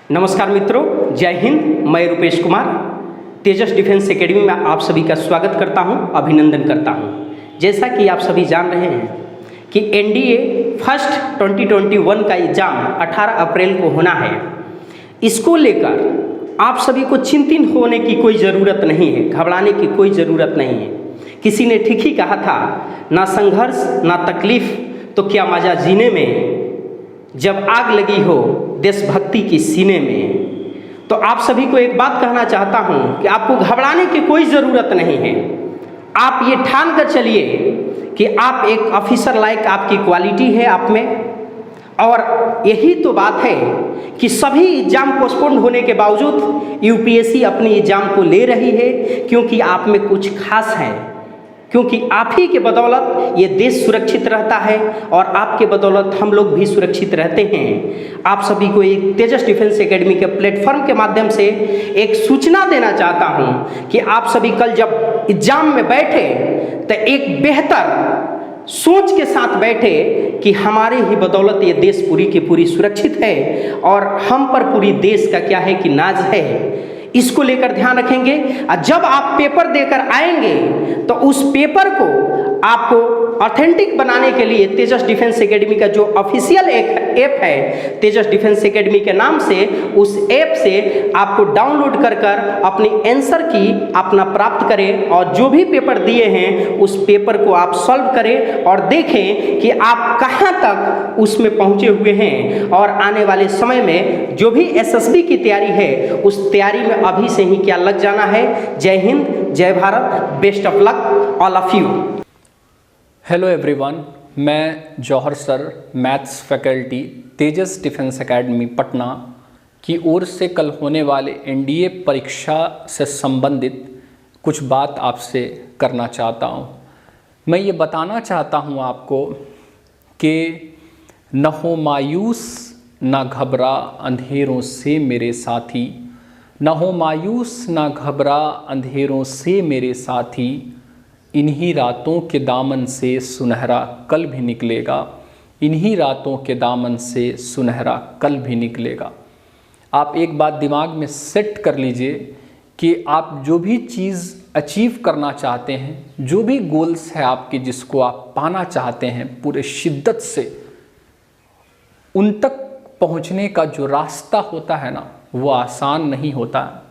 नमस्कार मित्रों, जय हिंद। मैं रूपेश कुमार तेजस डिफेंस एकेडमी में आप सभी का स्वागत करता हूं, अभिनंदन करता हूं। जैसा कि आप सभी जान रहे हैं कि एनडीए फर्स्ट 2021 का एग्ज़ाम 18 अप्रैल को होना है। इसको लेकर आप सभी को चिंतित होने की कोई ज़रूरत नहीं है, घबराने की कोई ज़रूरत नहीं है। किसी ने ठीक ही कहा था, ना संघर्ष ना तकलीफ़ तो क्या मज़ा जीने में, जब आग लगी हो देशभक्ति की सीने में। तो आप सभी को एक बात कहना चाहता हूं कि आपको घबराने की कोई ज़रूरत नहीं है। आप ये ठान कर चलिए कि आप एक ऑफिसर लायक आपकी क्वालिटी है आप में। और यही तो बात है कि सभी एग्ज़ाम पोस्टपोन होने के बावजूद यूपीएससी अपनी एग्ज़ाम को ले रही है, क्योंकि आप में कुछ खास है, क्योंकि आप ही के बदौलत ये देश सुरक्षित रहता है और आपके बदौलत हम लोग भी सुरक्षित रहते हैं। आप सभी को एक तेजस डिफेंस एकेडमी के प्लेटफॉर्म के माध्यम से एक सूचना देना चाहता हूं कि आप सभी कल जब एग्जाम में बैठे तो एक बेहतर सोच के साथ बैठे कि हमारे ही बदौलत ये देश पूरी की पूरी सुरक्षित है और हम पर पूरी देश का क्या है कि नाज है। इसको लेकर ध्यान रखेंगे। और जब आप पेपर देकर आएंगे तो उस पेपर को आपको ऑथेंटिक बनाने के लिए तेजस डिफेंस एकेडमी का जो ऑफिशियल ऐप है तेजस डिफेंस एकेडमी के नाम से, उस ऐप से आपको डाउनलोड कर कर अपनी आंसर की अपना प्राप्त करें और जो भी पेपर दिए हैं उस पेपर को आप सॉल्व करें और देखें कि आप कहां तक उसमें पहुंचे हुए हैं। और आने वाले समय में जो भी एसएसबी की तैयारी है उस तैयारी में अभी से ही क्या लग जाना है। जय हिंद, जय Bharat, best of luck all of you. Hello everyone, मैं जौहर सर, मैथ्स फैकल्टी तेजस डिफेंस एकेडमी पटना की ओर से कल होने वाले एनडीए परीक्षा से संबंधित कुछ बात आपसे करना चाहता हूँ। मैं ये बताना चाहता हूँ आपको कि न हो मायूस न घबरा अंधेरों से मेरे साथी, न हो मायूस न घबरा अंधेरों से मेरे साथी, इन्हीं रातों के दामन से सुनहरा कल भी निकलेगा, इन्हीं रातों के दामन से सुनहरा कल भी निकलेगा। आप एक बात दिमाग में सेट कर लीजिए कि आप जो भी चीज़ अचीव करना चाहते हैं, जो भी गोल्स है आपके जिसको आप पाना चाहते हैं पूरे शिद्दत से, उन तक पहुंचने का जो रास्ता होता है ना, वो आसान नहीं होता है।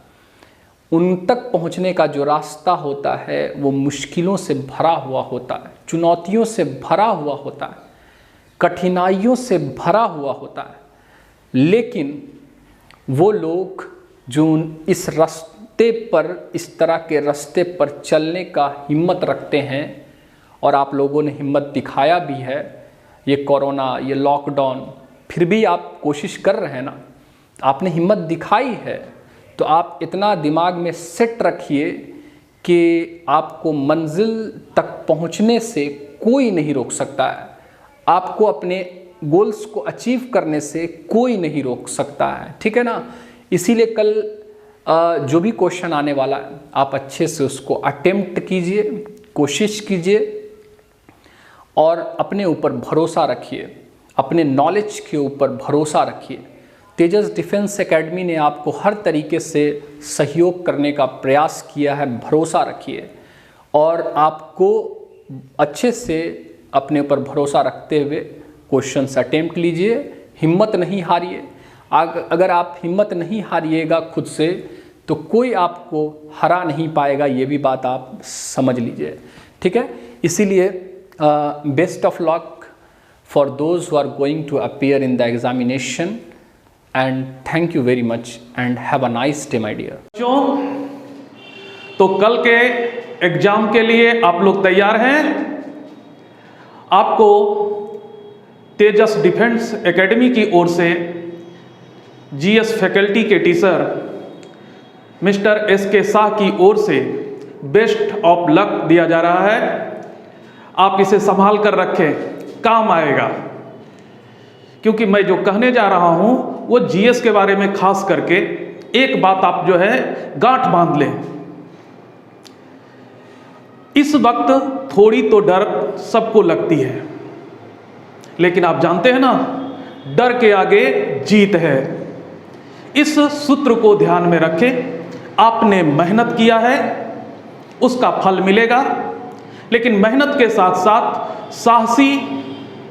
उन तक पहुंचने का जो रास्ता होता है वो मुश्किलों से भरा हुआ होता है, चुनौतियों से भरा हुआ होता है, कठिनाइयों से भरा हुआ होता है। लेकिन वो लोग जो इस रास्ते पर, इस तरह के रास्ते पर चलने का हिम्मत रखते हैं, और आप लोगों ने हिम्मत दिखाया भी है, ये कोरोना, ये लॉकडाउन, फिर भी आप कोशिश कर रहे हैं ना, आपने हिम्मत दिखाई है, तो आप इतना दिमाग में सेट रखिए कि आपको मंजिल तक पहुंचने से कोई नहीं रोक सकता है। आपको अपने गोल्स को अचीव करने से कोई नहीं रोक सकता है, ठीक है ना। इसीलिए कल जो भी क्वेश्चन आने वाला है आप अच्छे से उसको अटेम्प्ट कीजिए, कोशिश कीजिए और अपने ऊपर भरोसा रखिए, अपने नॉलेज के ऊपर भरोसा रखिए। तेजस डिफेंस एकेडमी ने आपको हर तरीके से सहयोग करने का प्रयास किया है, भरोसा रखिए और आपको अच्छे से अपने ऊपर भरोसा रखते हुए क्वेश्चंस अटेम्प्ट लीजिए, हिम्मत नहीं हारिए। अगर आप हिम्मत नहीं हारिएगा खुद से तो कोई आपको हरा नहीं पाएगा, ये भी बात आप समझ लीजिए, ठीक है। इसीलिए best of luck for those who are going to appear in the examination and thank you very much and have a nice day my dear। तो कल के एग्जाम के लिए आप लोग तैयार हैं? आपको तेजस डिफेंस एकेडमी की ओर से जीएस फैकल्टी के टीचर मिस्टर एसके शाह की ओर से बेस्ट ऑफ लक दिया जा रहा है। आप इसे संभाल कर रखें, काम आएगा। क्योंकि मैं जो कहने जा रहा हूं वो जीएस के बारे में खास करके एक बात आप जो है गांठ बांध लें। इस वक्त थोड़ी तो डर सबको लगती है, लेकिन आप जानते हैं ना, डर के आगे जीत है। इस सूत्र को ध्यान में रखें। आपने मेहनत किया है, उसका फल मिलेगा, लेकिन मेहनत के साथ साथ साहसी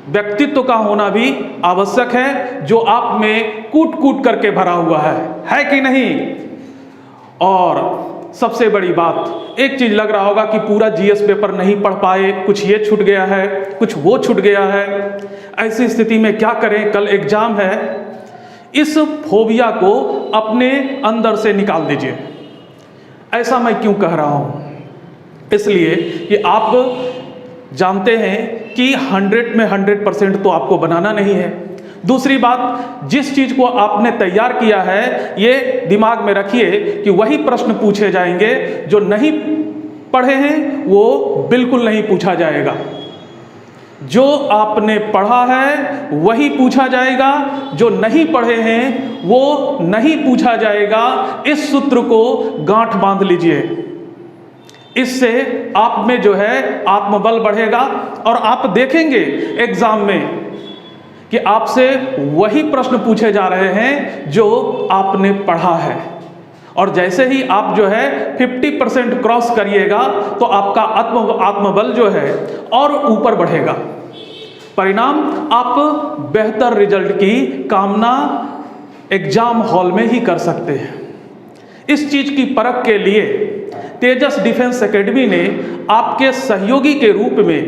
व्यक्तित्व का होना भी आवश्यक है, जो आप में कूट कूट करके भरा हुआ है कि नहीं। और सबसे बड़ी बात, एक चीज लग रहा होगा कि पूरा जीएस पेपर नहीं पढ़ पाए, कुछ ये छूट गया है, कुछ वो छूट गया है। ऐसी स्थिति में क्या करें, कल एग्जाम है। इस फोबिया को अपने अंदर से निकाल दीजिए। ऐसा मैं क्यों कह रहा हूं? इसलिए कि आप जानते हैं कि 100 में 100% तो आपको बनाना नहीं है। दूसरी बात, जिस चीज को आपने तैयार किया है, ये दिमाग में रखिए कि वही प्रश्न पूछे जाएंगे। जो नहीं पढ़े हैं वो बिल्कुल नहीं पूछा जाएगा। जो आपने पढ़ा है वही पूछा जाएगा, जो नहीं पढ़े हैं वो नहीं पूछा जाएगा। इस सूत्र को गांठ बांध लीजिए। इससे आप में जो है आत्मबल बढ़ेगा और आप देखेंगे एग्जाम में कि आपसे वही प्रश्न पूछे जा रहे हैं जो आपने पढ़ा है। और जैसे ही आप जो है 50% क्रॉस करिएगा तो आपका आत्मबल जो है और ऊपर बढ़ेगा। परिणाम, आप बेहतर रिजल्ट की कामना एग्जाम हॉल में ही कर सकते हैं। इस चीज की परख के लिए तेजस डिफेंस एकेडमी ने आपके सहयोगी के रूप में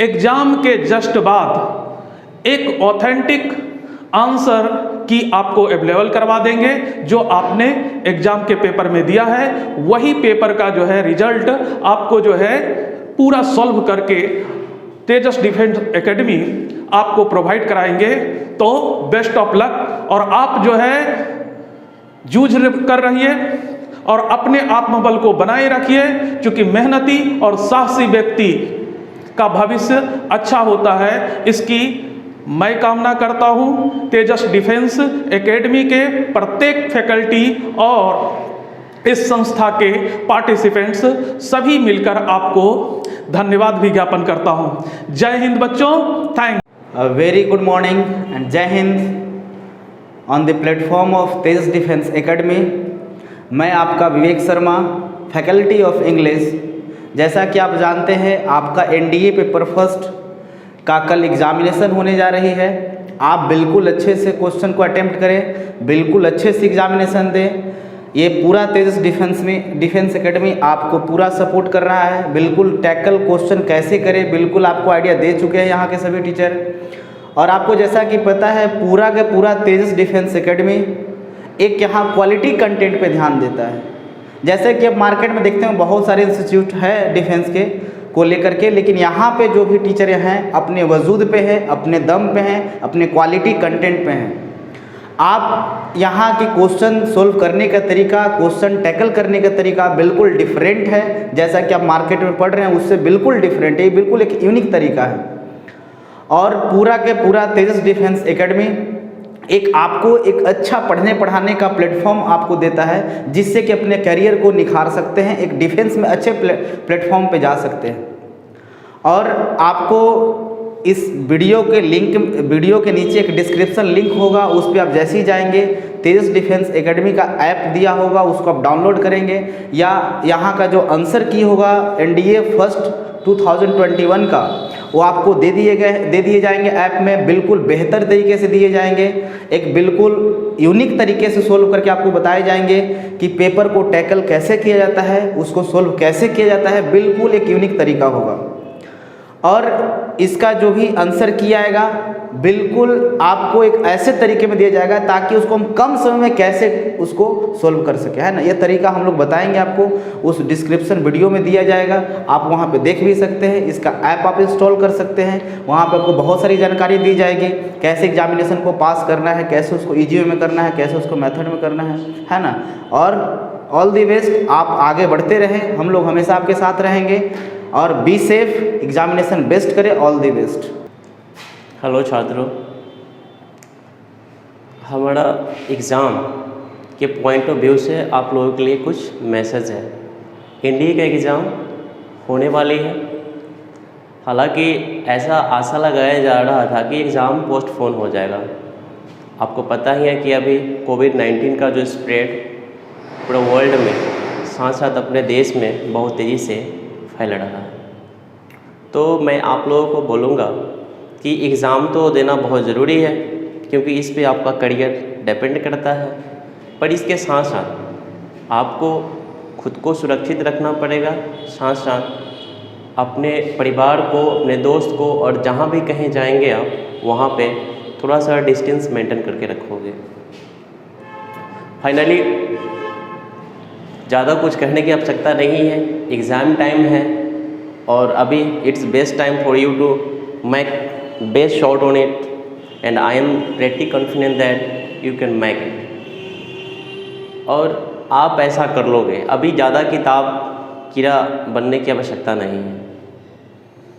एग्जाम के जस्ट बाद एक ऑथेंटिक आंसर की आपको अवेलेबल करवा देंगे। जो आपने एग्जाम के पेपर में दिया है वही पेपर का जो है रिजल्ट आपको जो है पूरा सॉल्व करके तेजस डिफेंस एकेडमी आपको प्रोवाइड कराएंगे। तो बेस्ट ऑफ लक। और आप जो है जूझ कर रहिए और अपने आत्मबल को बनाए रखिए, क्योंकि मेहनती और साहसी व्यक्ति का भविष्य अच्छा होता है। इसकी मैं कामना करता हूं। तेजस डिफेंस एकेडमी के प्रत्येक फैकल्टी और इस संस्था के पार्टिसिपेंट्स सभी मिलकर आपको धन्यवाद भी ज्ञापन करता हूं। जय हिंद बच्चों, thank. Very good morning and जय हिंद। On the platform of Tejas defence academy, मैं आपका Vivek Sharma, faculty of English. जैसा कि आप जानते हैं, आपका एनडीए पेपर फर्स्ट का कल एग्जामिनेशन होने जा रही है। आप बिल्कुल अच्छे से क्वेश्चन को अटेम्प्ट करें, बिल्कुल अच्छे से एग्जामिनेशन दें। ये पूरा तेजस डिफेंस एकेडमी आपको पूरा सपोर्ट कर रहा है। बिल्कुल टैकल क्वेश्चन कैसे करें, बिल्कुल आपको आइडिया दे चुके हैं यहाँ के सभी टीचर। और आपको जैसा कि पता है, पूरा का पूरा तेजस डिफेंस एकेडमी एक यहाँ क्वालिटी कंटेंट पे ध्यान देता है। जैसे कि अब मार्केट में देखते हैं बहुत सारे इंस्टीट्यूट है डिफेंस के को लेकर के, लेकिन यहाँ पे जो भी टीचर हैं अपने वजूद पे है, अपने दम पे हैं, अपने क्वालिटी कंटेंट पे हैं। आप यहाँ के क्वेश्चन सोल्व करने का तरीका, क्वेश्चन टैकल करने का तरीका बिल्कुल डिफरेंट है। जैसा कि आप मार्केट में पढ़ रहे हैं उससे बिल्कुल डिफरेंट है, बिल्कुल एक यूनिक तरीका है। और पूरा के पूरा तेजस डिफेंस एकेडमी एक आपको एक अच्छा पढ़ने पढ़ाने का प्लेटफॉर्म आपको देता है, जिससे कि अपने करियर को निखार सकते हैं, एक डिफेंस में अच्छे प्लेटफॉर्म पे जा सकते हैं। और आपको इस वीडियो के नीचे एक डिस्क्रिप्शन लिंक होगा, उस पर आप जैसे ही जाएंगे तेजस डिफेंस एकेडमी का ऐप दिया होगा, उसको आप डाउनलोड करेंगे, या यहाँ का जो आंसर की होगा एनडीए फर्स्ट 2021 का, वो आपको दे दिए जाएंगे ऐप में। बिल्कुल बेहतर तरीके से दिए जाएंगे, एक बिल्कुल यूनिक तरीके से सोल्व करके आपको बताए जाएंगे कि पेपर को टैकल कैसे किया जाता है, उसको सोल्व कैसे किया जाता है। बिल्कुल एक यूनिक तरीका होगा। और इसका जो भी आंसर किया आएगा बिल्कुल आपको एक ऐसे तरीके में दिया जाएगा ताकि उसको हम कम समय में कैसे उसको सोल्व कर सके, है ना। ये तरीका हम लोग बताएंगे आपको, उस डिस्क्रिप्शन वीडियो में दिया जाएगा, आप वहाँ पे देख भी सकते हैं। इसका ऐप आप इंस्टॉल कर सकते हैं, वहाँ पे आपको बहुत सारी जानकारी दी जाएगी, कैसे एग्जामिनेशन को पास करना है, कैसे उसको ईजी वे में करना है, कैसे उसको मेथड में करना है ना। और ऑल दी बेस्ट, आप आगे बढ़ते रहें, हम लोग हमेशा आपके साथ रहेंगे। और बी सेफ, एग्जामिनेशन बेस्ट करें। All the best. हेलो छात्रों, हमारा एग्ज़ाम के पॉइंट ऑफ व्यू से आप लोगों के लिए कुछ मैसेज है। एनडीए का एग्ज़ाम होने वाली है। हालांकि ऐसा आशा लगाया जा रहा था कि एग्ज़ाम पोस्टपोन हो जाएगा। आपको पता ही है कि अभी कोविड-19 का जो स्प्रेड पूरे वर्ल्ड में साथ साथ अपने देश में बहुत तेज़ी से फैल रहा है। तो मैं आप लोगों को बोलूँगा कि एग्ज़ाम तो देना बहुत ज़रूरी है, क्योंकि इस पे आपका करियर डिपेंड करता है, पर इसके साथ साथ आपको खुद को सुरक्षित रखना पड़ेगा, साथ साथ अपने परिवार को, अपने दोस्त को, और जहाँ भी कहीं जाएंगे आप वहाँ पे थोड़ा सा डिस्टेंस मेंटेन करके रखोगे। फाइनली ज़्यादा कुछ कहने की आवश्यकता नहीं है, एग्ज़ाम टाइम है और अभी it's best time for you to make best shot on it, and I am pretty confident that you can make it. और आप ऐसा कर लोगे। अभी ज़्यादा किताब कीड़ा बनने की आवश्यकता नहीं है।